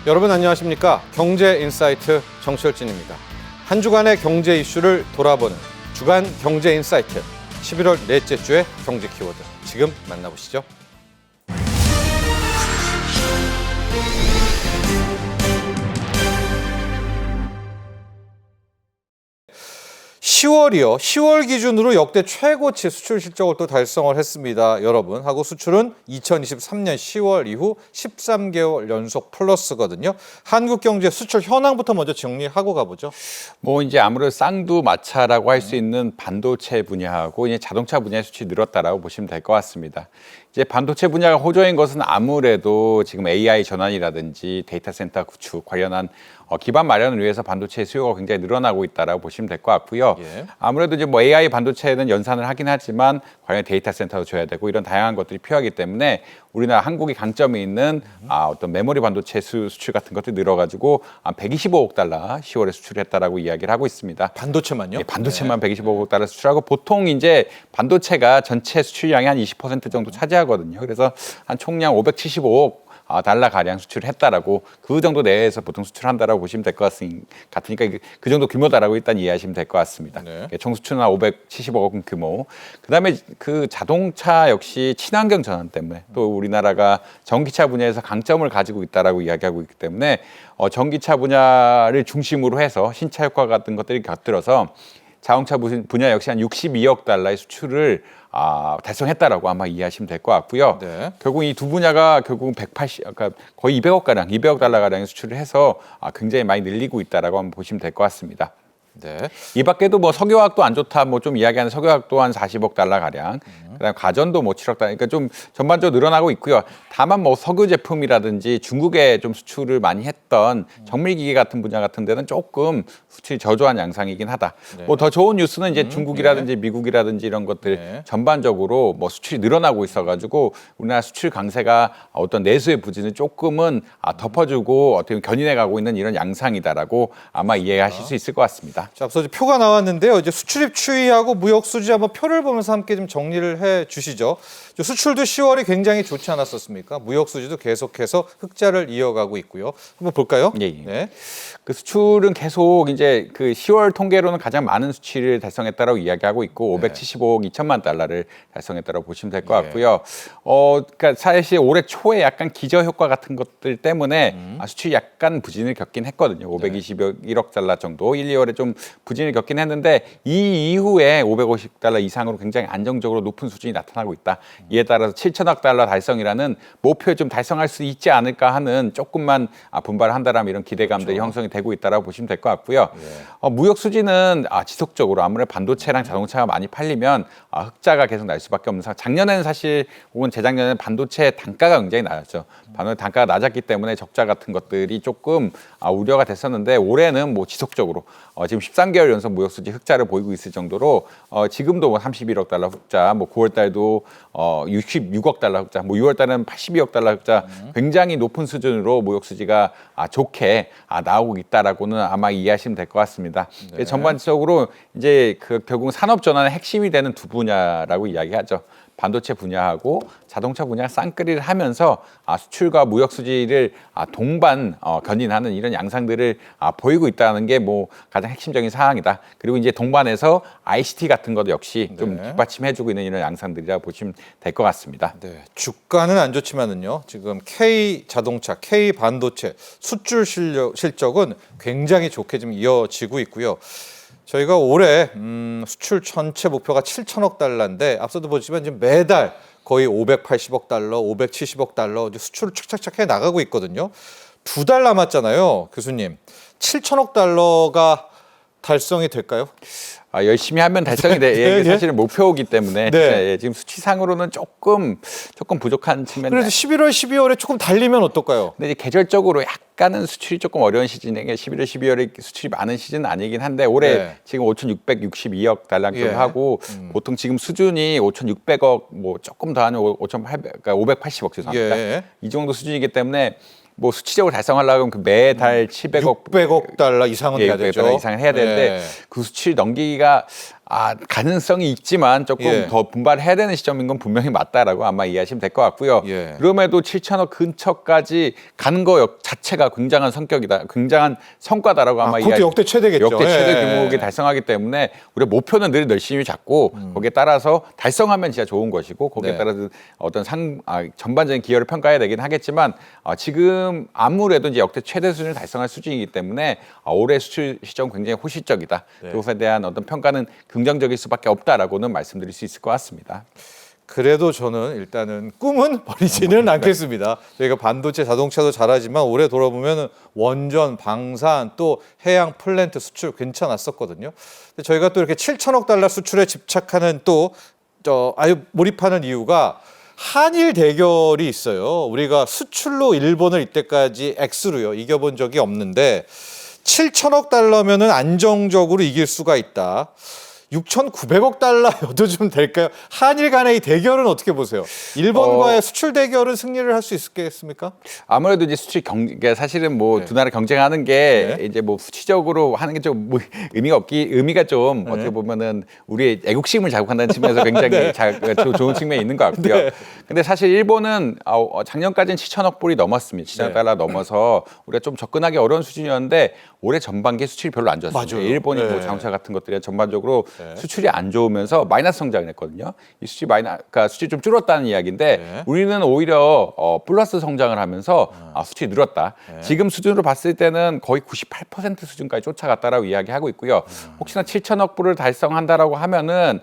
여러분 안녕하십니까? 경제인사이트 정철진입니다. 한 주간의 경제 이슈를 돌아보는 주간 경제인사이트 11월 넷째 주의 경제 키워드 지금 만나보시죠. (10월이요) 10월 기준으로 역대 최고치 수출 실적을 또 달성을 했습니다. 여러분 하고 수출은 2023년 10월 이후 13개월 연속 플러스거든요. 한국 경제 수출 현황부터 먼저 정리하고 가보죠. 뭐 이제 아무래도 쌍두마차라고 할 수 있는 반도체 분야하고 이제 자동차 분야의 수출이 늘었다라고 보시면 될 것 같습니다. 이제 반도체 분야가 호조인 것은 아무래도 지금 AI 전환이라든지 데이터 센터 구축 관련한 기반 마련을 위해서 반도체 수요가 굉장히 늘어나고 있다라고 보시면 될 것 같고요. 예. 아무래도 이제 뭐 AI 반도체는 연산을 하긴 하지만 관련 데이터 센터도 줘야 되고 이런 다양한 것들이 필요하기 때문에 우리나라 한국이 강점이 있는 어떤 메모리 반도체 수출 같은 것들이 늘어가지고 125억 달러 10월에 수출했다라고 이야기를 하고 있습니다. 반도체만요? 예, 반도체만 125억 달러 수출하고 보통 이제 반도체가 전체 수출량의 한 20% 정도 차지하거든요. 그래서 한 총량 575억 달러 가량 수출을 했다라고 그 정도 내에서 보통 수출한다라고 보시면 될 것 같으니까 그 정도 규모다라고 일단 이해하시면 될 것 같습니다. 네. 총 수출은 한 575억 규모. 그다음에 그 자동차 역시 친환경 전환 때문에 또 우리나라가 전기차 분야에서 강점을 가지고 있다라고 이야기하고 있기 때문에 전기차 분야를 중심으로 해서 신차 효과 같은 것들이 곁들어서 자동차 분야 역시 한 62억 달러의 수출을 달성했다라고 아마 이해하시면 될 것 같고요. 네. 결국 이 두 분야가 결국 180, 그러니까 거의 200억 달러 가량 수출을 해서 굉장히 많이 늘리고 있다라고 한번 보시면 될 것 같습니다. 네. 이 밖에도 뭐 석유화학도 안 좋다, 뭐 좀 이야기하는 석유화학도 한 40억 달러 가량, 그다음에 가전도 뭐 7억 달러, 그러니까 좀 전반적으로 늘어나고 있고요. 다만 뭐 석유 제품이라든지 중국에 좀 수출을 많이 했던 정밀기계 같은 분야 같은 데는 조금 수출이 저조한 양상이긴 하다. 네. 뭐 더 좋은 뉴스는 이제 중국이라든지 미국이라든지 이런 것들 네. 전반적으로 뭐 수출이 늘어나고 있어가지고 우리나라 수출 강세가 어떤 내수의 부진을 조금은 덮어주고 어떻게 보면 견인해가고 있는 이런 양상이다라고 아마 이해하실 수 있을 것 같습니다. 자, 앞서 이제 표가 나왔는데요. 이제 수출입 추이하고 무역 수지 한번 표를 보면서 함께 좀 정리를 해 주시죠. 수출도 10월이 굉장히 좋지 않았었습니까? 무역 수지도 계속해서 흑자를 이어가고 있고요. 한번 볼까요? 예. 네. 그 수출은 계속 이제 그 10월 통계로는 가장 많은 수치를 달성했다라고 이야기하고 있고 575억 2천만 달러를 달성했다라고 보시면 될 것 같고요. 그러니까 사실 올해 초에 약간 기저 효과 같은 것들 때문에 수출이 약간 부진을 겪긴 했거든요. 521억 달러 정도 1, 2월에 좀 부진을 겪긴 했는데 이 이후에 550 달러 이상으로 굉장히 안정적으로 높은 수준이 나타나고 있다. 이에 따라서 7천억 달러 달성이라는 목표에 좀 달성할 수 있지 않을까 하는 조금만 분발을 한다라면 이런 기대감들이 형성이 되고 있다라고 보시면 될 것 같고요. 무역 수지는 지속적으로 아무래도 반도체랑 자동차가 많이 팔리면 흑자가 계속 날 수밖에 없는 상황. 작년에는 사실 혹은 재작년에는 반도체 단가가 굉장히 낮았죠. 반도체 단가가 낮았기 때문에 적자 같은 것들이 조금 우려가 됐었는데 올해는 뭐 지속적으로 지금 13개월 연속 무역 수지 흑자를 보이고 있을 정도로 지금도 뭐 31억 달러 흑자, 뭐 9월 달도 66억 달러 흑자, 뭐 6월 달은 82억 달러 흑자, 굉장히 높은 수준으로 무역 수지가 좋게 나오고 있다라고는 아마 이해하시면 될 것 같습니다. 네. 전반적으로 이제 결국 산업 전환의 핵심이 되는 두 분야라고 이야기하죠. 반도체 분야하고 자동차 분야 쌍끌이를 하면서 수출과 무역 수지를 동반 견인하는 이런 양상들을 보이고 있다는 게 뭐 가장 핵심적인 사항이다. 그리고 이제 동반해서 ICT 같은 것도 역시 좀 뒷받침해주고 있는 이런 양상들이라 보시면 될 것 같습니다. 네. 주가는 안 좋지만은요. 지금 K 자동차, K 반도체 수출 실적은 굉장히 좋게 지금 이어지고 있고요. 저희가 올해 수출 전체 목표가 7천억 달러인데 앞서도 보지만 지금 매달 거의 580억 달러, 570억 달러 이제 수출을 착착착 해 나가고 있거든요. 2달 남았잖아요, 교수님. 7천억 달러가 달성이 될까요? 열심히 하면 달성이 돼. 사실은 목표이기 때문에 지금 수치상으로는 조금 부족한 측면이. 그래도 11월, 12월에 조금 달리면 어떨까요? 근데 이제 계절적으로 약간은 수출이 조금 어려운 시즌에 11월, 12월에 수출이 많은 시즌은 아니긴 한데 올해 지금 5,662억 달러를 하고 보통 지금 수준이 5,600억 뭐 조금 더 하면 5,800, 그러니까 580억 죄송합니다. 이 정도 수준이기 때문에. 뭐 수치적으로 달성하려면 그 매달 700억 600억 달러 이상은 해야 되죠. 600억 달러 이상은 해야 되는데 그 수치를 넘기기가 가능성이 있지만 조금 예. 더 분발해야 되는 시점인 건 분명히 맞다라고 아마 이해하시면 될 것 같고요. 예. 그럼에도 7천억 근처까지 가는 거 자체가 굉장한 성격이다, 굉장한 성과다라고 아마 그것도 역대 최대겠죠. 역대 최대 예. 규모기 달성하기 때문에 우리가 목표는 늘 열심히 잡고 거기에 따라서 달성하면 진짜 좋은 것이고 거기에 네. 따라서 어떤 전반적인 기여를 평가해야 되긴 하겠지만 지금 아무래도 이제 역대 최대 수준을 달성할 수준이기 때문에 올해 수출 시점 굉장히 호시적이다. 네. 그것에 대한 어떤 평가는 긍정적일 수밖에 없다라고는 말씀드릴 수 있을 것 같습니다. 그래도 저는 일단은 꿈은 버리지는 않겠습니다. 저희가 반도체, 자동차도 잘하지만 올해 돌아보면 원전, 방산, 또 해양 플랜트 수출 괜찮았었거든요. 근데 저희가 또 이렇게 7천억 달러 수출에 집착하는 또 아주 몰입하는 이유가 한일 대결이 있어요. 우리가 수출로 일본을 이때까지 X로요 이겨본 적이 없는데 7천억 달러면은 안정적으로 이길 수가 있다. 6,900억 달러여도 좀 될까요? 한일 간의 이 대결은 어떻게 보세요? 일본과의 수출 대결은 승리를 할 수 있겠습니까? 아무래도 이제 수출 경제 사실은 뭐 네. 두 나라 경쟁하는 게 네. 이제 뭐 수치적으로 하는 게 좀 뭐 의미가 좀 어떻게 보면은 우리의 애국심을 자극한다는 측면에서 굉장히 좋은 측면이 있는 것 같고요. 네. 근데 사실 일본은 작년까지는 7천억 불이 넘었습니다. 7천억 네. 달러 넘어서 우리가 좀 접근하기 어려운 수준이었는데 올해 전반기에 수출이 별로 안 좋았습니다. 맞아요. 일본이 뭐 네. 자동차 같은 것들이 전반적으로 네. 수출이 안 좋으면서 마이너스 성장을 했거든요. 이 그러니까 수출이 좀 줄었다는 이야기인데 네. 우리는 오히려 플러스 성장을 하면서 수출이 늘었다. 지금 수준으로 봤을 때는 거의 98% 수준까지 쫓아갔다라고 이야기하고 있고요. 혹시나 7천억 불을 달성한다라고 하면은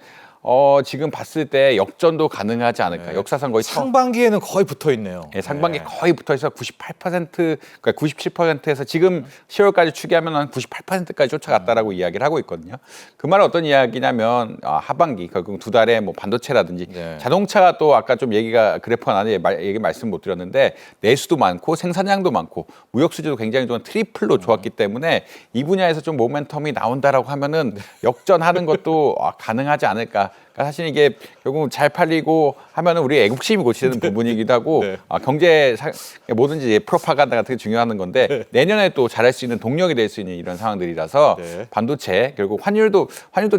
지금 봤을 때 역전도 가능하지 않을까. 역사상 거의 상반기에는 거의 붙어 있네요. 예, 상반기 거의 붙어 있어 98% 그러니까 97%에서 지금 10월까지 추계하면 한 98%까지 쫓아갔다라고 이야기를 하고 있거든요. 그 말은 어떤 이야기냐면 하반기 결국 두 달에 뭐 반도체라든지 네. 자동차가 또 아까 좀 얘기가 그래프가 나는데 얘기 말씀 못 드렸는데 내수도 많고 생산량도 많고 무역 수지도 굉장히 좋은 트리플로 좋았기 때문에 이 분야에서 좀 모멘텀이 나온다라고 하면은 역전하는 것도 가능하지 않을까. 그러니까 사실 이게 결국 잘 팔리고 하면은 우리 애국심이 고치는 부분이기도 하고 네. 뭐든지 이제 프로파간다 같은 게 중요한 건데 내년에 또 잘할 수 있는 동력이 될 수 있는 이런 상황들이라서 네. 반도체 결국 환율도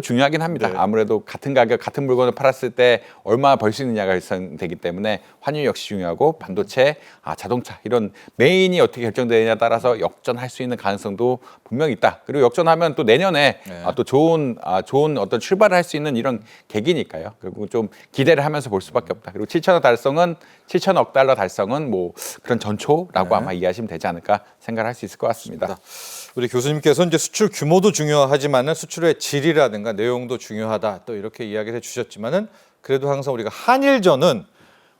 중요하긴 합니다. 네. 아무래도 같은 가격 같은 물건을 팔았을 때 얼마 벌 수 있느냐가 결정되기 때문에 환율 역시 중요하고 반도체, 자동차 이런 메인이 어떻게 결정되느냐에 따라서 역전할 수 있는 가능성도 분명히 있다. 그리고 역전하면 또 내년에 네. 또 좋은 어떤 출발을 할 수 있는 이런 계기니까요. 결국 좀 기대를 하면서 볼 수밖에 없다. 그리고 7천억 달러 달성은 뭐 그런 전초라고 아마 이해하시면 되지 않을까 생각할 수 있을 것 같습니다. 우리 교수님께서 이제 수출 규모도 중요하지만은 수출의 질이라든가 내용도 중요하다. 또 이렇게 이야기를 해주셨지만은 그래도 항상 우리가 한일전은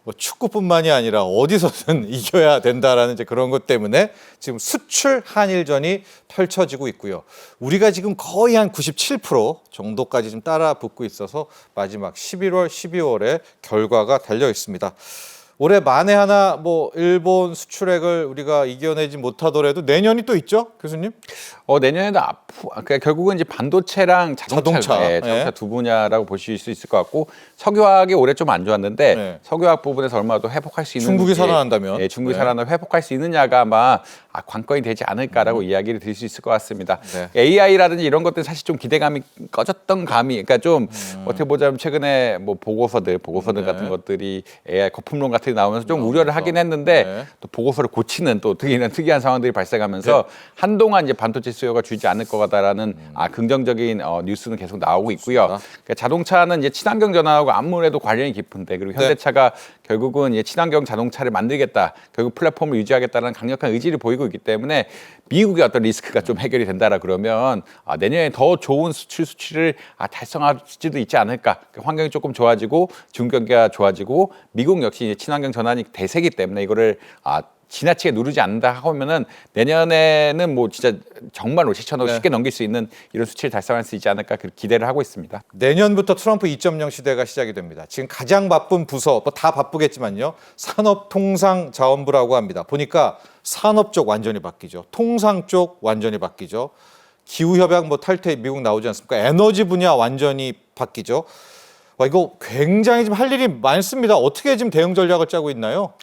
뭐 축구뿐만이 아니라 어디서든 이겨야 된다라는 이제 그런 것 때문에 지금 수출 한일전이 펼쳐지고 있고요. 우리가 지금 거의 한 97% 정도까지 좀 따라 붙고 있어서 마지막 11월, 12월에 결과가 달려 있습니다. 올해 만에 하나 뭐 일본 수출액을 우리가 이겨내지 못하더라도 내년이 또 있죠, 교수님? 내년에도 그러니까 결국은 이제 반도체랑 자동차 예. 두 분야라고 보실 수 있을 것 같고 석유화학이 올해 좀 안 좋았는데 네. 석유화학 부분에서 얼마 더 회복할 수 있는 중국이 살아난다면? 중국이 네. 살아나면 회복할 수 있느냐가 아마 관건이 되지 않을까라고 이야기를 드릴 수 있을 것 같습니다. 네. AI라든지 이런 것들 사실 좀 기대감이 꺼졌던 감이 그러니까 좀 어떻게 보자면 최근에 뭐 보고서들 네. 같은 것들이 AI 거품론 같은 게 나오면서 좀 우려를 하긴 했는데 네. 또 보고서를 고치는 또 특이한 상황들이 발생하면서 한동안 이제 반도체 수요가 줄지 않을 거다라는 긍정적인 뉴스는 계속 나오고 있고요. 그러니까 자동차는 이제 친환경 전환하고 아무래도 관련이 깊은데 그리고 현대차가 결국은 이제 친환경 자동차를 만들겠다, 결국 플랫폼을 유지하겠다는 강력한 의지를 보이고 있기 때문에 미국의 어떤 리스크가 좀 해결이 된다라 그러면 내년에 더 좋은 수치를 달성할 수도 있지 않을까. 환경이 조금 좋아지고 중경기가 좋아지고 미국 역시 이제 친환경 전환이 대세기 때문에 이거를 지나치게 누르지 않는다 하면은 내년에는 뭐 진짜 정말로 7천억 쉽게 넘길 수 있는 이런 수치를 달성할 수 있지 않을까 그렇게 기대를 하고 있습니다. 내년부터 트럼프 2.0 시대가 시작이 됩니다. 지금 가장 바쁜 부서, 뭐 다 바쁘겠지만요. 산업통상자원부라고 합니다. 보니까 산업 쪽 완전히 바뀌죠. 통상 쪽 완전히 바뀌죠. 기후협약 뭐 탈퇴 미국 나오지 않습니까? 에너지 분야 완전히 바뀌죠. 와, 이거 굉장히 좀 할 일이 많습니다. 어떻게 지금 대응 전략을 짜고 있나요?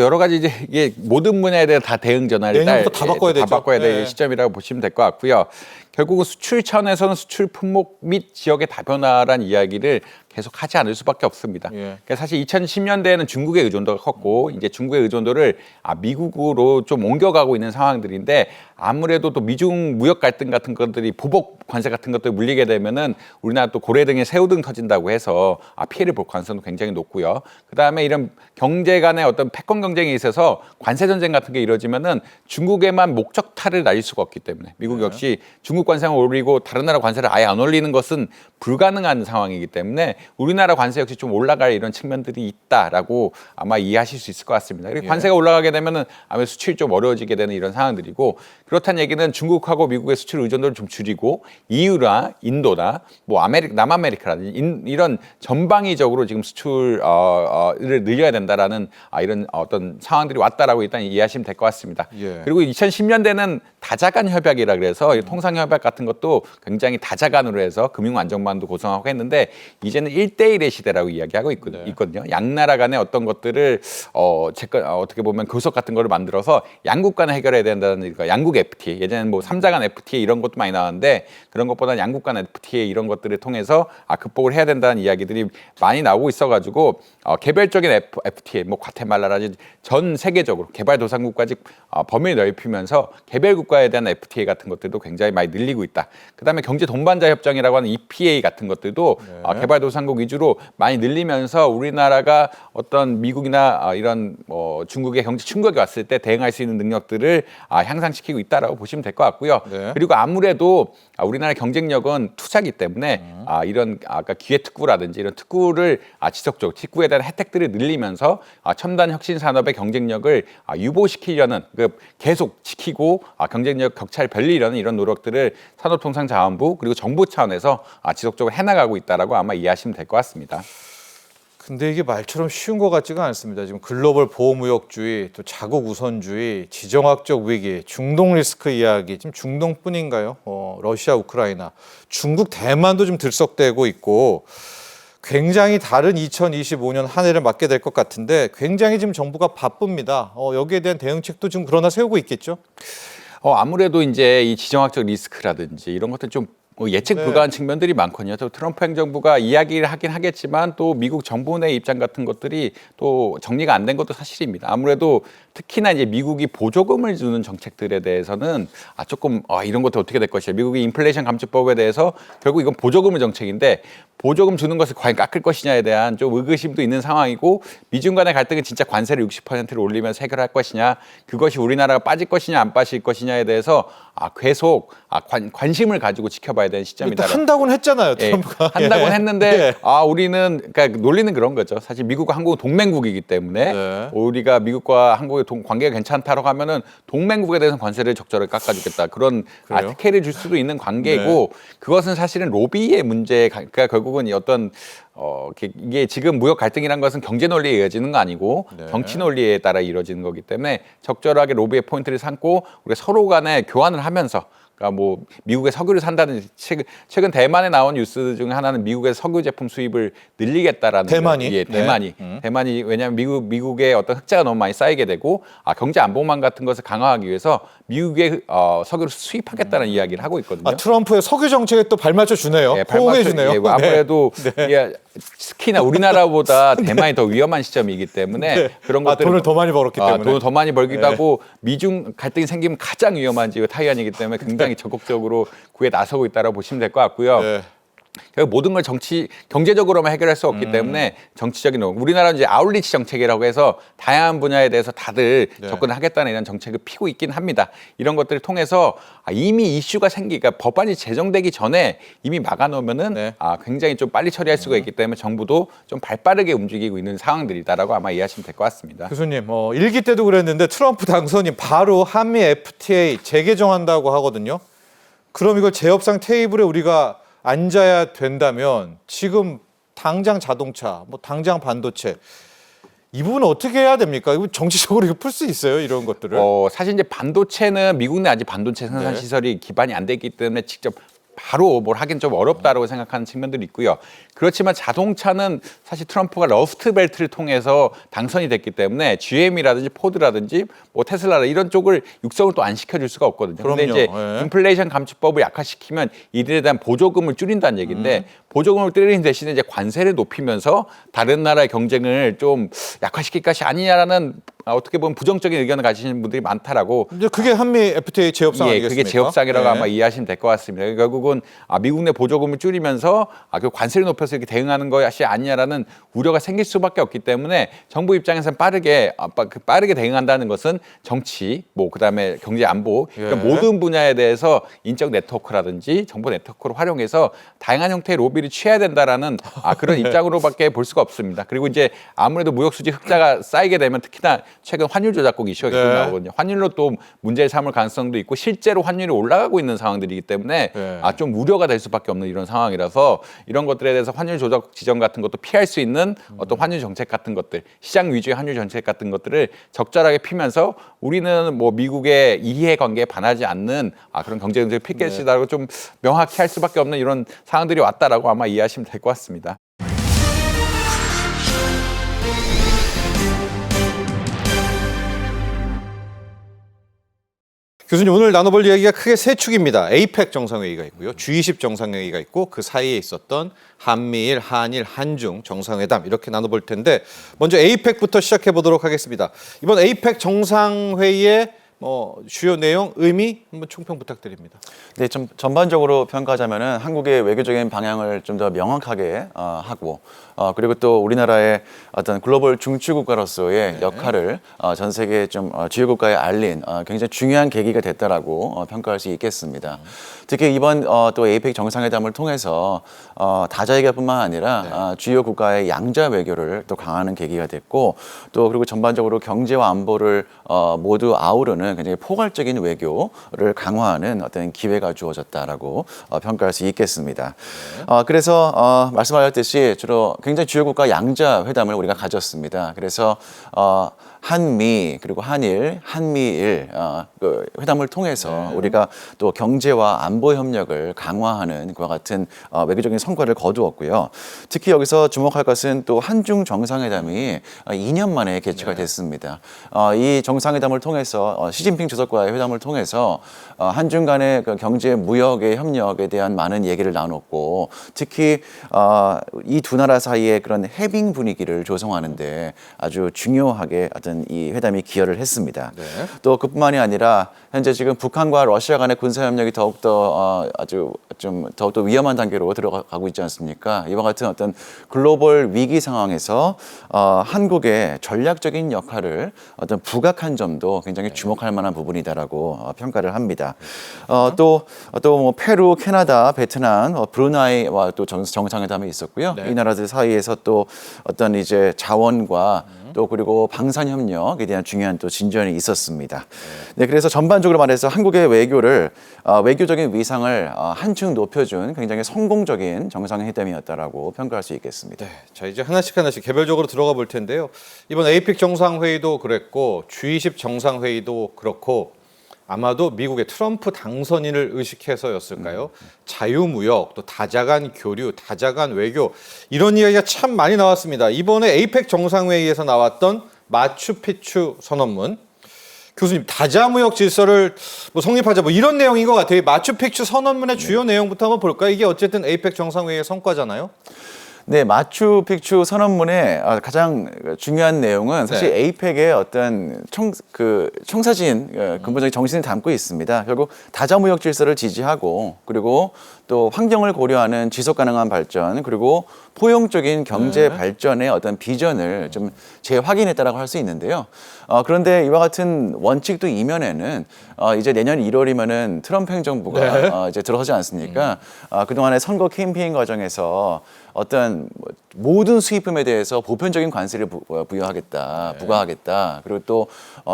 여러 가지 이제 이게 모든 분야에 대해 다 대응 전환을 내년부터 다 바꿔야 되죠. 다 바꿔야 될 네. 시점이라고 보시면 될 것 같고요. 결국은 수출 차원에서는 수출 품목 및 지역의 다변화란 이야기를 계속 하지 않을 수밖에 없습니다. 예. 그러니까 사실 2010년대에는 중국의 의존도가 컸고 이제 중국의 의존도를 미국으로 좀 옮겨가고 있는 상황들인데 아무래도 또 미중 무역 갈등 같은 것들이 보복 관세 같은 것들 물리게 되면은 우리나라 또 고래등에 새우등 터진다고 해서 피해를 볼 가능성도 굉장히 높고요. 그다음에 이런 경제 간의 어떤 패권 경쟁에 있어서 관세 전쟁 같은 게 이루어지면은 중국에만 목적타를 날릴 수가 없기 때문에 미국 역시 중국 관세를 올리고 다른 나라 관세를 아예 안 올리는 것은 불가능한 상황이기 때문에 우리나라 관세 역시 좀 올라갈 이런 측면들이 있다라고 아마 이해하실 수 있을 것 같습니다. 그리고 관세가 올라가게 되면은 아무래도 수출이 좀 어려워지게 되는 이런 상황들이고 그렇다는 얘기는 중국하고 미국의 수출 의존도를 좀 줄이고 EU나 인도나 뭐 남아메리카라든지 이런 전방위적으로 지금 수출을 늘려야 된다라는 이런 어떤 상황들이 왔다라고 일단 이해하시면 될 것 같습니다. 예. 그리고 2010년대는 다자간 협약이라 그래서 통상 협약 같은 것도 굉장히 다자간으로 해서 금융 안정망도 구성하고 했는데 이제는 1대1의 시대라고 이야기하고 있거든요. 양 나라 간의 어떤 것들을 어떻게 보면 교섭 같은 거를 만들어서 양국 간에 해결해야 된다는 거. 양국 FTA 예전에는 뭐 3자 간 FTA 이런 것도 많이 나왔는데 그런 것보다 양국 간 FTA 이런 것들을 통해서 극복을 해야 된다는 이야기들이 많이 나오고 있어가지고 개별적인 FTA 뭐 과테말라라든지 전 세계적으로 개발도상국까지 범위를 넓히면서 개별 국가에 대한 FTA 같은 것들도 굉장히 많이 늘리고 있다. 그다음에 경제 동반자 협정이라고 하는 EPA 같은 것들도 개발도상국 위주로 많이 늘리면서 우리나라가 어떤 미국이나 이런 중국의 경제 충격이 왔을 때 대응할 수 있는 능력들을 향상시키고 있다라고 보시면 될 것 같고요. 네. 그리고 아무래도 우리나라 경쟁력은 투자기 때문에 이런 아까 기회특구라든지 이런 특구를 지속적으로 특구에 대한 혜택들을 늘리면서 첨단 혁신 산업의 경쟁력을 유보시키려는 계속 지키고 경쟁력 격차를 벌리려는 이런 노력들을 산업통상자원부 그리고 정부 차원에서 지속적으로 해나가고 있다라고 아마 이해하시면 될 것 같습니다. 근데 이게 말처럼 쉬운 것 같지가 않습니다. 지금 글로벌 보호무역주의, 또 자국 우선주의, 지정학적 위기, 중동 리스크 이야기, 지금 중동뿐인가요? 러시아, 우크라이나, 중국, 대만도 좀 들썩대고 있고 굉장히 다른 2025년 한 해를 맞게 될 것 같은데 굉장히 지금 정부가 바쁩니다. 여기에 대한 대응책도 지금 그러나 세우고 있겠죠? 아무래도 이제 이 지정학적 리스크라든지 이런 것들 좀 예측 네. 불가한 측면들이 많거든요. 또 트럼프 행정부가 이야기를 하긴 하겠지만 또 미국 정부 내 입장 같은 것들이 또 정리가 안 된 것도 사실입니다. 아무래도 특히나 이제 미국이 보조금을 주는 정책들에 대해서는 조금 이런 것도 어떻게 될 것이야. 미국이 인플레이션 감축법에 대해서 결국 이건 보조금의 정책인데 보조금 주는 것을 과연 깎을 것이냐에 대한 좀 의구심도 있는 상황이고 미중 간의 갈등은 진짜 관세를 60%를 올리면서 해결할 것이냐 그것이 우리나라가 빠질 것이냐 안 빠질 것이냐에 대해서 계속 관심을 가지고 지켜봐야 되는 시점이다. 한다고는 했잖아요, 트럼프가. 한다고는 했는데 예. 우리는 그러니까 논리는 그런 거죠. 사실 미국과 한국은 동맹국이기 때문에 네. 우리가 미국과 한국의 관계가 괜찮다라고 하면은 동맹국에 대해서 관세를 적절하게 깎아주겠다. 그런 그래요? 특혜를 줄 수도 있는 관계고 그것은 사실은 로비의 문제. 그러니까 결국은 이 어떤 이게 지금 무역 갈등이라는 것은 경제 논리에 이어지는 거 아니고 정치 논리에 따라 이루어지는 거기 때문에 적절하게 로비의 포인트를 삼고 우리가 서로 간에 교환을 하면서 그러니까 뭐 미국의 석유를 산다든지 최근 대만에 나온 뉴스 중에 하나는 미국의 석유 제품 수입을 늘리겠다라는 대만이? 예, 대만이 네. 대만이 왜냐하면 미국의 어떤 흑자가 너무 많이 쌓이게 되고 경제 안보망 같은 것을 강화하기 위해서 미국의 석유를 수입하겠다는 이야기를 하고 있거든요. 트럼프의 석유 정책에 또 발맞춰 주네요. 예, 호응해 주네요. 예, 아무래도 예, 특히나 우리나라보다 대만이 더 위험한 시점이기 때문에 그런 것들 돈을 더 많이 벌었기 때문에. 돈을 더 많이 벌기도 하고 미중 갈등이 생기면 가장 위험한 지가 타이완이기 때문에 굉장히 적극적으로 구에 나서고 있다고 보시면 될 것 같고요. 네. 모든 걸 경제적으로만 해결할 수 없기 때문에 정치적인 우리나라는 이제 아웃리치 정책이라고 해서 다양한 분야에 대해서 다들 접근하겠다는 이런 정책을 피고 있긴 합니다. 이런 것들을 통해서 이미 이슈가 그러니까 법안이 제정되기 전에 이미 막아놓으면은 굉장히 좀 빨리 처리할 수가 있기 때문에 정부도 좀 발빠르게 움직이고 있는 상황들이다라고 아마 이해하시면 될 것 같습니다. 교수님, 일기 때도 그랬는데 트럼프 당선인 바로 한미 FTA 재개정한다고 하거든요. 그럼 이걸 재협상 테이블에 우리가 앉아야 된다면 지금 당장 자동차, 당장 반도체 이 부분은 어떻게 해야 됩니까? 이거 정치적으로 이거 풀 수 있어요, 이런 것들을? 사실 이제 반도체는 미국 내 아직 반도체 생산 시설이 기반이 안 돼 있기 때문에 직접 바로 뭘 하긴 좀 어렵다라고 생각하는 측면들이 있고요. 그렇지만 자동차는 사실 트럼프가 러스트 벨트를 통해서 당선이 됐기 때문에 GM이라든지 포드라든지 뭐 테슬라 이런 쪽을 육성을 또 안 시켜줄 수가 없거든요. 그런데 그럼요. 이제 예. 인플레이션 감축법을 약화시키면 이들에 대한 보조금을 줄인다는 얘기인데 보조금을 줄이는 대신에 이제 관세를 높이면서 다른 나라의 경쟁을 좀 약화시킬 것이 아니냐라는 어떻게 보면 부정적인 의견을 가지시는 분들이 많다라고. 이제 그게 한미 FTA 재협상 예, 아니겠습니까? 그게 재협상이라고 예. 아마 이해하시면 될 것 같습니다. 결국은 미국 내 보조금을 줄이면서 그 관세를 높여서 이렇게 대응하는 것이 아니냐라는 우려가 생길 수밖에 없기 때문에 정부 입장에서는 빠르게 대응한다는 것은 정치, 뭐 그다음에 경제 안보 그러니까 예. 모든 분야에 대해서 인적 네트워크라든지 정보 네트워크를 활용해서 다양한 형태의 로비를 취해야 된다라는 그런 입장으로밖에 볼 수가 없습니다. 그리고 이제 아무래도 무역 수지 흑자가 쌓이게 되면 특히나 최근 환율 조작국 이슈가 계속 네. 나오거든요. 환율로 또 문제를 삼을 가능성도 있고 실제로 환율이 올라가고 있는 상황들이기 때문에 네. 좀 우려가 될 수밖에 없는 이런 상황이라서 이런 것들에 대해서 환율 조작 지점 같은 것도 피할 수 있는 어떤 환율 정책 같은 것들, 시장 위주의 환율 정책 같은 것들을 적절하게 피면서 우리는 뭐 미국의 이해관계에 반하지 않는 그런 경제 정책을 펼겠다고 좀 명확히 할 수밖에 없는 이런 상황들이 왔다라고 아마 이해하시면 될 것 같습니다. 교수님 오늘 나눠볼 이야기가 크게 세 축입니다. 에이펙 정상회의가 있고요. G20 정상회의가 있고 그 사이에 있었던 한미일, 한일, 한중 정상회담 이렇게 나눠볼 텐데 먼저 에이펙부터 시작해 보도록 하겠습니다. 이번 에이펙 정상회의의 주요 내용, 의미 한번 총평 부탁드립니다. 네, 좀 전반적으로 평가하자면은 한국의 외교적인 방향을 좀 더 명확하게 하고 그리고 또 우리나라의 어떤 글로벌 중추국가로서의 역할을 전 세계 좀 주요 국가에 알린 굉장히 중요한 계기가 됐다라고 평가할 수 있겠습니다. 특히 이번 또 에이펙 정상회담을 통해서 다자회견뿐만 아니라 주요 국가의 양자 외교를 또 강화하는 계기가 됐고 또 그리고 전반적으로 경제와 안보를 모두 아우르는 굉장히 포괄적인 외교를 강화하는 어떤 기회가 주어졌다라고 평가할 수 있겠습니다. 그래서 말씀하셨듯이 주로 굉장히 주요 국가 양자 회담을 우리가 가졌습니다. 그래서 한미 그리고 한일, 한미일 그 회담을 통해서 우리가 또 경제와 안보 협력을 강화하는 그와 같은 외교적인 성과를 거두었고요. 특히 여기서 주목할 것은 또 한중 정상회담이 2년 만에 개최가 됐습니다. 이 정상회담을 통해서 시진핑 주석과의 회담을 통해서 한중 간의 그 경제 무역의 협력에 대한 많은 얘기를 나눴고 특히 이 두 나라 사이의 그런 해빙 분위기를 조성하는데 아주 중요하게 어떤 이 회담이 기여를 했습니다. 네. 또 그뿐만이 아니라 현재 지금 북한과 러시아 간의 군사 협력이 더욱더 아주 좀 더욱더 위험한 단계로 들어가고 있지 않습니까? 이와 같은 어떤 글로벌 위기 상황에서 한국의 전략적인 역할을 어떤 부각한 점도 굉장히 주목할 만한 부분이다라고 평가를 합니다. 또 뭐 페루, 캐나다, 베트남, 브루나이와 또 정상회담이 있었고요. 네. 이 나라들 사이에서 또 어떤 이제 자원과 또 그리고 방산 협력에 대한 중요한 또 진전이 있었습니다. 네, 그래서 전반적으로 말해서 한국의 외교를 외교적인 위상을 한층 높여준 굉장히 성공적인 정상회담이었다라고 평가할 수 있겠습니다. 네, 자 이제 하나씩 개별적으로 들어가 볼 텐데요. 이번 에이펙 정상회의도 그랬고 G20 정상회의도 그렇고 아마도 미국의 트럼프 당선인을 의식해서였을까요? 자유무역, 또 다자간 교류, 다자간 외교 이런 이야기가 참 많이 나왔습니다. 이번에 에이펙 정상회의에서 나왔던 마추픽추 선언문. 교수님, 다자무역 질서를 성립하자 이런 내용인 것 같아요. 마추픽추 선언문의 주요 내용부터 한번 볼까요? 이게 어쨌든 에이펙 정상회의의 성과잖아요. 네, 마추픽추 선언문의 가장 중요한 내용은 사실 에이펙의 어떤 청사진 근본적인 정신을 담고 있습니다. 결국 다자무역 질서를 지지하고 그리고 또 환경을 고려하는 지속 가능한 발전 그리고 포용적인 경제 발전의 어떤 비전을 좀 재확인했다라고 할 수 있는데요. 그런데 이와 같은 원칙도 이면에는 이제 내년 1월이면은 트럼프 행정부가 이제 들어서지 않습니까? 그동안의 선거 캠페인 과정에서 어떤 모든 수입품에 대해서 보편적인 관세를 부과하겠다. 그리고 또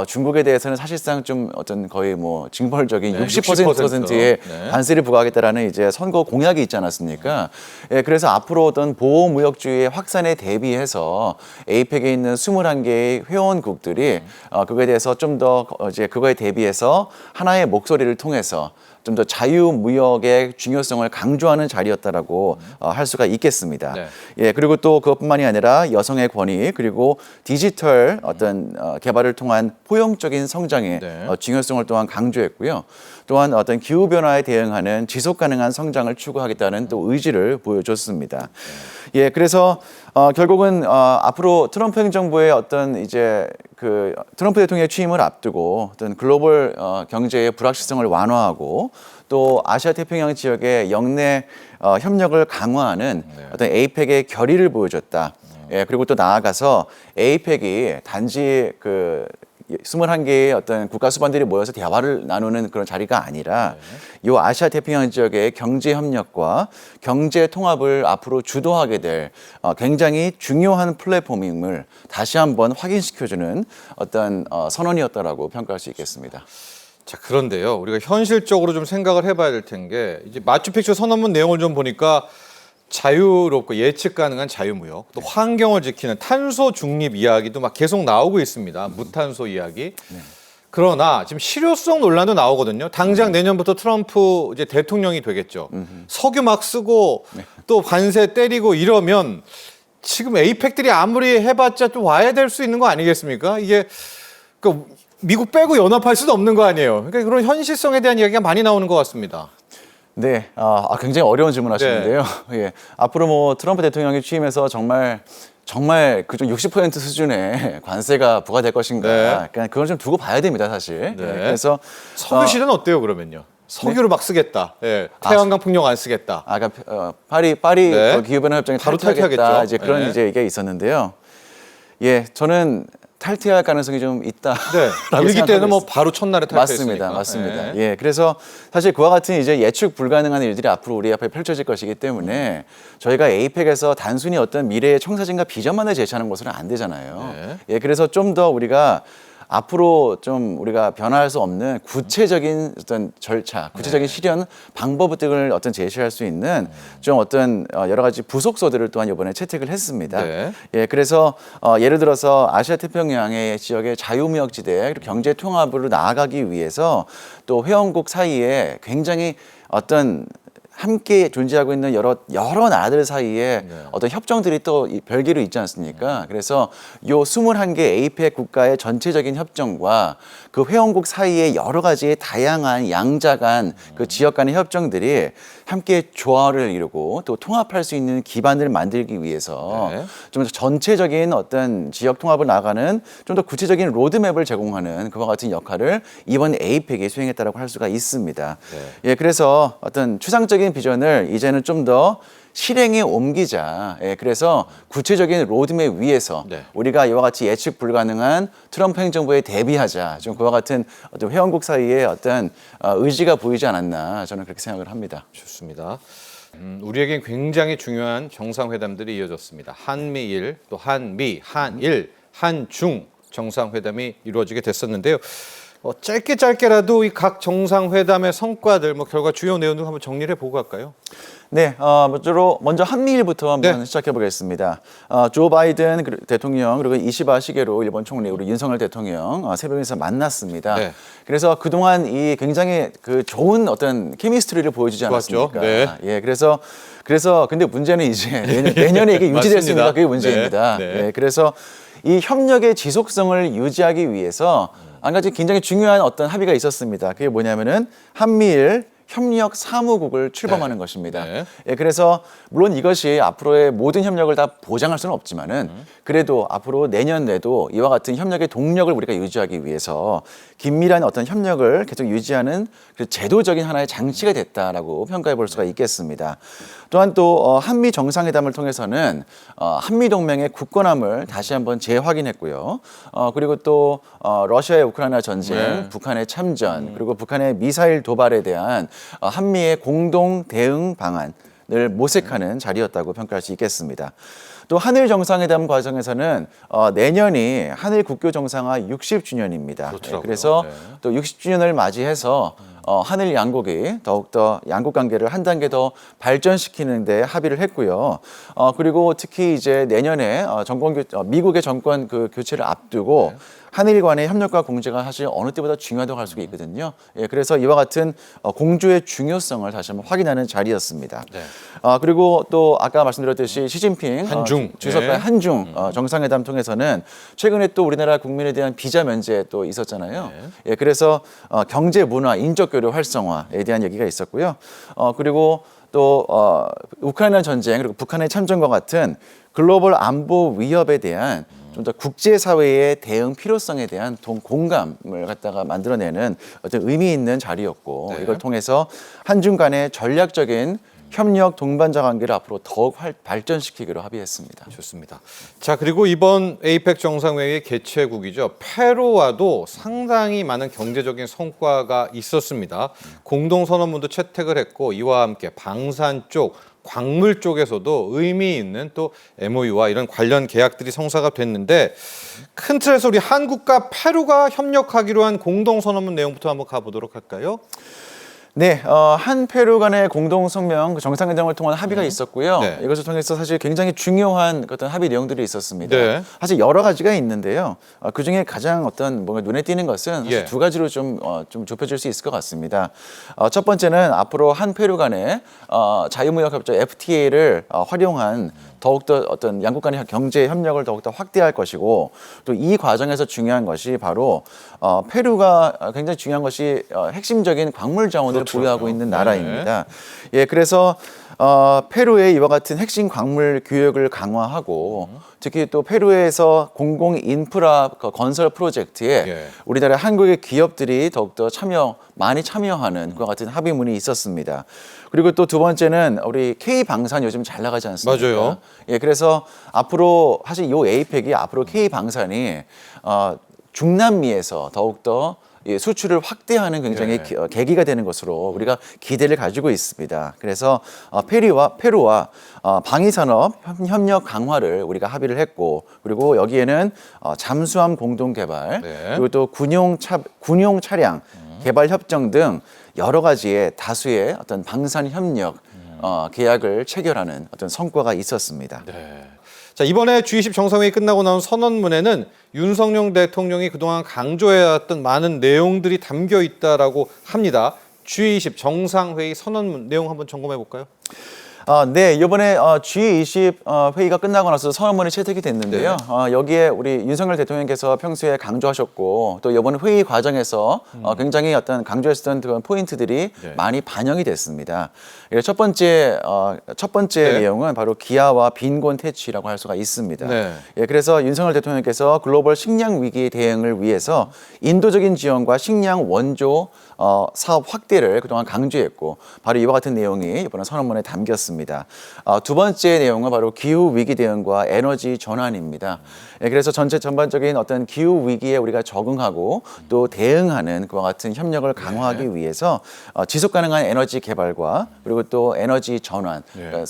중국에 대해서는 사실상 좀 어떤 거의 뭐 징벌적인 네, 60%의 네. 관세를 부과하겠다라는 이제 선거 공약이 있지 않았습니까? 예, 그래서 앞으로 어떤 보호무역주의의 확산에 대비해서 에이펙에 있는 21개의 회원국들이 그거에 대해서 좀 더 이제 그거에 대비해서 하나의 목소리를 통해서 좀 더 자유무역의 중요성을 강조하는 자리였다라고 할 수가 있겠습니다. 네. 예, 그리고 또 그것뿐만이 아니라 여성의 권위 그리고 디지털 어떤 개발을 통한 포용적인 성장의 네. 중요성을 또한 강조했고요. 또한 어떤 기후 변화에 대응하는 지속 가능한 성장을 추구하겠다는 또 의지를 보여줬습니다. 예, 그래서 결국은 앞으로 트럼프 행정부의 어떤 이제 그 트럼프 대통령의 취임을 앞두고 어떤 글로벌 경제의 불확실성을 완화하고 또 아시아 태평양 지역의 영내 협력을 강화하는 어떤 에이펙의 결의를 보여줬다. 예, 그리고 또 나아가서 에이펙이 단지 그 21개의 어떤 국가 수반들이 모여서 대화를 나누는 그런 자리가 아니라 이 아시아 태평양 지역의 경제 협력과 경제 통합을 앞으로 주도하게 될 굉장히 중요한 플랫폼임을 다시 한번 확인시켜주는 어떤 선언이었다라고 평가할 수 있겠습니다. 자, 그런데요. 우리가 현실적으로 좀 생각을 해봐야 될 텐게 이제 마추픽추 선언문 내용을 좀 보니까 자유롭고 예측 가능한 자유무역, 또 환경을 지키는 탄소 중립 이야기도 막 계속 나오고 있습니다. 무탄소 이야기. 그러나 지금 실효성 논란도 나오거든요. 당장 내년부터 트럼프 이제 대통령이 되겠죠. 석유 막 쓰고 또 관세 때리고 이러면 지금 에이펙들이 아무리 해봤자 또 와야 될 수 있는 거 아니겠습니까? 이게 그 미국 빼고 연합할 수도 없는 거 아니에요. 그러니까 그런 현실성에 대한 이야기가 많이 나오는 것 같습니다. 네, 굉장히 어려운 질문하시는데요. 예, 앞으로 뭐 트럼프 대통령이 취임해서 정말 그중 60% 수준의 관세가 부과될 것인가? 네. 그러니까 그건 좀 두고 봐야 됩니다, 사실. 네. 예, 그래서 석유실은 어때요, 그러면요? 석유를 막 쓰겠다. 예, 태양광 풍력 안 쓰겠다. 그러니까 파리 네. 그 기후변화 협정에 바로 탈퇴하겠다. 탈퇴하겠죠. 이제 그런 네. 이제 얘기가 있었는데요. 예, 저는 탈퇴할 가능성이 좀 있다. 네, 라고 일기 때는 뭐 생각하고 바로 첫날에 탈퇴했으니까. 맞습니다. 네. 예, 그래서 사실 그와 같은 이제 예측 불가능한 일들이 앞으로 우리 앞에 펼쳐질 것이기 때문에 저희가 에이펙에서 단순히 어떤 미래의 청사진과 비전만을 제시하는 것은 안 되잖아요. 네. 예, 그래서 좀 더 우리가 앞으로 좀 우리가 변화할 수 없는 구체적인 어떤 절차, 구체적인 실현 방법 등을 어떤 제시할 수 있는 좀 어떤 여러 가지 부속서들을 또한 이번에 채택을 했습니다. 네. 예, 그래서 예를 들어서 아시아 태평양의 지역의 자유무역지대 그리고 경제 통합으로 나아가기 위해서 또 회원국 사이에 굉장히 어떤 함께 존재하고 있는 여러 나라들 사이에 어떤 협정들이 또 별개로 있지 않습니까? 그래서 요 21개 에이펙 국가의 전체적인 협정과 그 회원국 사이의 여러 가지의 다양한 양자 간 그 지역 간의 협정들이 함께 조화를 이루고 또 통합할 수 있는 기반을 만들기 위해서 네. 좀 더 전체적인 어떤 지역 통합을 나가는 좀 더 구체적인 로드맵을 제공하는 그와 같은 역할을 이번 에이펙이 수행했다라고 할 수가 있습니다. 네. 예, 그래서 어떤 추상적인 비전을 이제는 좀 더 실행에 옮기자. 예, 그래서 구체적인 로드맵 위에서 네. 우리가 이와 같이 예측 불가능한 트럼프 행정부에 대비하자. 좀 그와 같은 어떤 회원국 사이에 어떤 의지가 보이지 않았나 저는 그렇게 생각을 합니다. 좋습니다. 우리에겐 굉장히 중요한 정상회담들이 이어졌습니다. 한미일, 또 한미, 한일, 한중 정상회담이 이루어지게 됐었는데요. 짧게라도 이 각 정상회담의 성과들, 결과 주요 내용들 한번 정리를 해보고 갈까요? 네, 먼저 한미일부터 한번 네. 시작해 보겠습니다. 조 바이든 대통령 그리고 이시바 시게루 일본 총리 그리고 윤석열 대통령 세 명이서 만났습니다. 네. 그래서 그동안 이 굉장히 그 좋은 어떤 케미스트리를 보여주지 좋았죠. 않았습니까? 네. 예, 그래서 근데 문제는 이제 내년에 이게 유지됐습니다. 맞습니다. 그게 문제입니다. 네. 네. 예, 그래서 이 협력의 지속성을 유지하기 위해서 한 가지 굉장히 중요한 어떤 합의가 있었습니다. 그게 뭐냐면은 한미일 협력 사무국을 출범하는 것입니다. 네. 예, 그래서 물론 이것이 앞으로의 모든 협력을 다 보장할 수는 없지만은 그래도 앞으로 내년 내도 이와 같은 협력의 동력을 우리가 유지하기 위해서 긴밀한 어떤 협력을 계속 유지하는 그 제도적인 하나의 장치가 됐다라고 평가해 볼 수가 있겠습니다. 또한 또 한미 정상회담을 통해서는 한미 동맹의 굳건함을 다시 한번 재확인했고요. 그리고 또 러시아의 우크라이나 전쟁, 네. 북한의 참전, 그리고 북한의 미사일 도발에 대한 한미의 공동 대응 방안을 모색하는 자리였다고 평가할 수 있겠습니다. 또 한일 정상회담 과정에서는 내년이 한일 국교 정상화 60주년입니다. 그렇더라고요. 그래서 네. 또 60주년을 맞이해서 한일 양국이 더욱더 양국 관계를 한 단계 더 발전시키는 데 합의를 했고요. 그리고 특히 이제 내년에 미국의 정권 그 교체를 앞두고 한일 간의 협력과 공조가 사실 어느 때보다 중요하다고 할 수가 있거든요. 예, 그래서 이와 같은 공조의 중요성을 다시 한번 확인하는 자리였습니다. 네. 그리고 또 아까 말씀드렸듯이 시진핑 한중. 주석과의 네. 한중 정상회담 통해서는 최근에 또 우리나라 국민에 대한 비자 면제 또 있었잖아요. 예, 그래서 경제, 문화, 인적 교류 활성화에 대한 얘기가 있었고요. 그리고 또 우크라이나 전쟁 그리고 북한의 참전과 같은 글로벌 안보 위협에 대한 좀 더 국제사회의 대응 필요성에 대한 공감을 갖다가 만들어내는 어떤 의미 있는 자리였고 네. 이걸 통해서 한중 간의 전략적인 협력 동반자 관계를 앞으로 더욱 발전시키기로 합의했습니다. 좋습니다. 자, 그리고 이번 에이펙 정상회의 개최국이죠. 페루와도 상당히 많은 경제적인 성과가 있었습니다. 공동선언문도 채택을 했고 이와 함께 방산 쪽, 광물 쪽에서도 의미 있는 또 MOU와 이런 관련 계약들이 성사가 됐는데 큰 틀에서 우리 한국과 페루가 협력하기로 한 공동선언문 내용부터 한번 가보도록 할까요? 네, 한 페루 간의 공동 성명 정상회담을 통한 합의가 있었고요. 네. 이것을 통해서 사실 굉장히 중요한 어떤 합의 내용들이 있었습니다. 네. 사실 여러 가지가 있는데요. 그 중에 가장 어떤 뭔가 눈에 띄는 것은 사실 예. 두 가지로 좀 좁혀질 수 있을 것 같습니다. 첫 번째는 앞으로 한 페루 간의 자유무역협정 FTA를 활용한 더욱더 어떤 양국 간의 경제 협력을 더욱더 확대할 것이고 또 이 과정에서 중요한 것이 바로 페루가 굉장히 중요한 것이 핵심적인 광물 자원을 보유하고 있는 나라입니다. 예, 그래서 페루의 이와 같은 핵심 광물 교역을 강화하고 특히 또 페루에서 공공 인프라 건설 프로젝트에 예. 우리나라 한국의 기업들이 더욱더 많이 참여하는 그와 같은 합의문이 있었습니다. 그리고 또 두 번째는 우리 K 방산 요즘 잘 나가지 않습니까? 맞아요. 예, 그래서 앞으로 사실 이 에이펙이 앞으로 K 방산이 중남미에서 더욱더 수출을 확대하는 굉장히 계기가 되는 것으로 우리가 기대를 가지고 있습니다. 그래서 페루와 방위산업 협력 강화를 우리가 합의를 했고 그리고 여기에는 잠수함 공동 개발 그리고 또 군용 차량 개발 협정 등 여러 가지의 다수의 어떤 방산 협력 계약을 체결하는 어떤 성과가 있었습니다. 네. 자, 이번에 G20 정상회의 끝나고 나온 선언문에는 윤석열 대통령이 그동안 강조해왔던 많은 내용들이 담겨 있다라고 합니다. G20 정상회의 선언문 내용 한번 점검해 볼까요? 네, 이번에 G20 회의가 끝나고 나서 선언문이 채택이 됐는데요. 여기에 우리 윤석열 대통령께서 평소에 강조하셨고 또 이번 회의 과정에서 굉장히 어떤 강조했던 그런 포인트들이 많이 반영이 됐습니다. 첫 번째 내용은 바로 기아와 빈곤 퇴치라고 할 수가 있습니다. 예, 그래서 윤석열 대통령께서 글로벌 식량 위기 대응을 위해서 인도적인 지원과 식량 원조 사업 확대를 그동안 강조했고 바로 이와 같은 내용이 이번 선언문에 담겼습니다. 두 번째 내용은 바로 기후 위기 대응과 에너지 전환입니다. 예, 그래서 전반적인 어떤 기후 위기에 우리가 적응하고 또 대응하는 그와 같은 협력을 강화하기 위해서 지속 가능한 에너지 개발과 그리고 또 에너지 전환, 그러니까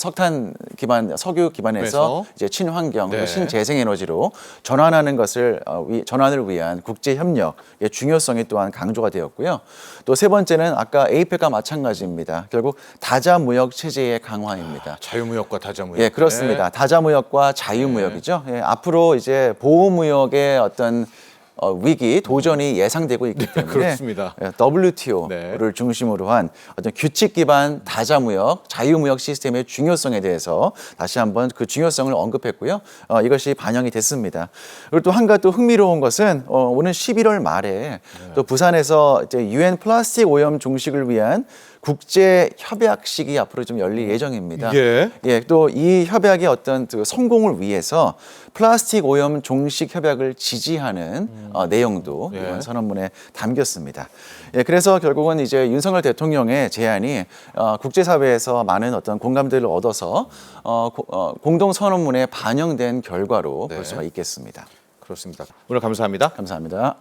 석유 기반에서 이제 친환경, 신재생 에너지로 전환하는 것을 전환을 위한 국제 협력의 중요성이 또한 강조가 되었고요. 또 세 번째는 아까 에이펙과 마찬가지입니다. 결국 다자무역 체제의 강화입니다. 자유무역과 다자무역. 예, 그렇습니다. 다자무역과 자유무역이죠. 예, 앞으로 이제 보호무역의 어떤 위기, 도전이 예상되고 있기 때문에 그렇습니다. WTO를 중심으로 한 어떤 규칙 기반 다자무역, 자유무역 시스템의 중요성에 대해서 다시 한번 그 중요성을 언급했고요. 이것이 반영이 됐습니다. 그리고 또 한 가지 또 흥미로운 것은 오는 11월 말에 또 부산에서 이제 UN 플라스틱 오염 종식을 위한 국제 협약식이 앞으로 좀 열릴 예정입니다. 예, 또 이 협약의 어떤 그 성공을 위해서 플라스틱 오염 종식 협약을 지지하는 내용도 이번 선언문에 담겼습니다. 예, 그래서 결국은 이제 윤석열 대통령의 제안이 국제사회에서 많은 어떤 공감대를 얻어서 공동 선언문에 반영된 결과로 볼 수가 있겠습니다. 그렇습니다. 오늘 감사합니다. 감사합니다.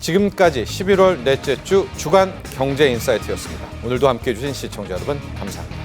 지금까지 11월 넷째 주 주간 경제인사이트였습니다. 오늘도 함께해 주신 시청자 여러분 감사합니다.